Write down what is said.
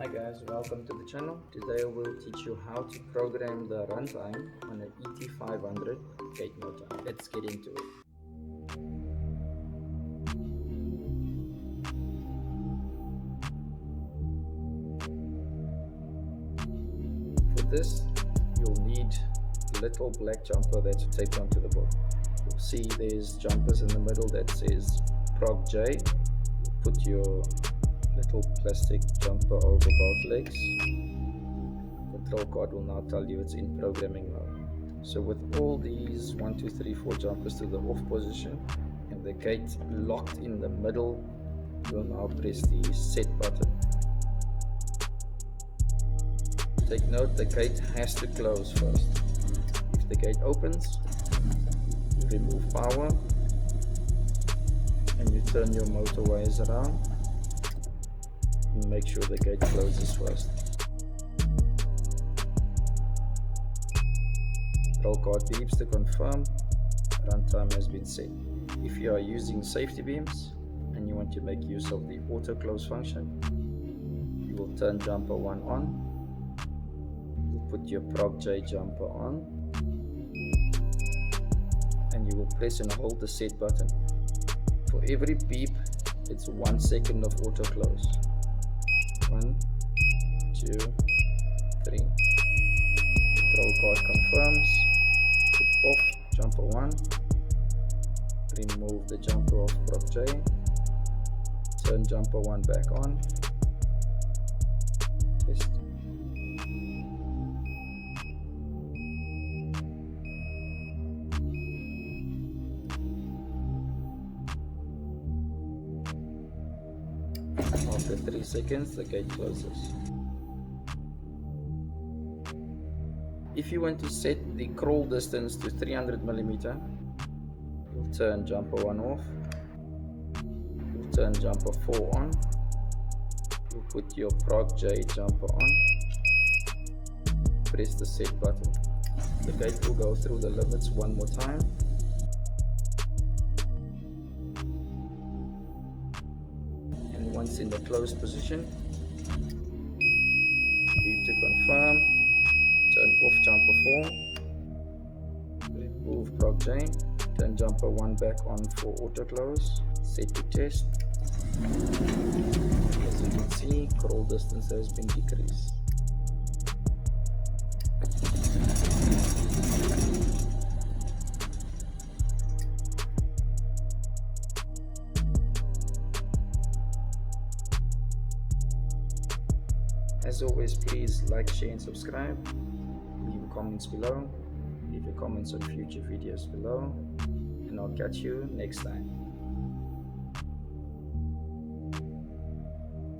Hi guys, welcome to the channel. Today I will teach you how to program the runtime on an ET500 gate motor. Let's get into it. For this, you'll need a little black jumper that's taped onto the board. You'll see there's jumpers in the middle that says Prog J. Put your little plastic jumper over both legs. Control card will now tell you it's in programming mode. So with all these 1, 2, 3, 4 jumpers to the off position and the gate locked in the middle, you'll now press the set button. Take note, the gate has to close first. If the gate opens, you remove power and you turn your motor wires around and make sure the gate closes first. Control card beeps to confirm runtime has been set. If you are using safety beams and you want to make use of the autoclose function, you will turn jumper 1 on. You put your Prog J jumper on and you will press and hold the set button. For every beep, it's 1 second of autoclose. 1, 2, 3. Control card confirms. Put off jumper 1. Remove the jumper off Prog J. Turn jumper 1 back on. Test. After 3 seconds, the gate closes. If you want to set the crawl distance to 300 mm, you'll turn jumper 1 off. You'll turn jumper 4 on. You'll put your Prog J jumper on. Press the set button. The gate will go through the limits one more time. And once in the closed position, beep to confirm. Turn off jumper 4, remove Prog J, turn jumper 1 back on for autoclose, set to test. As you can see, crawl distance has been decreased. As always, please like, share and subscribe. Leave comments below. Leave your comments on future videos below. And I'll catch you next time.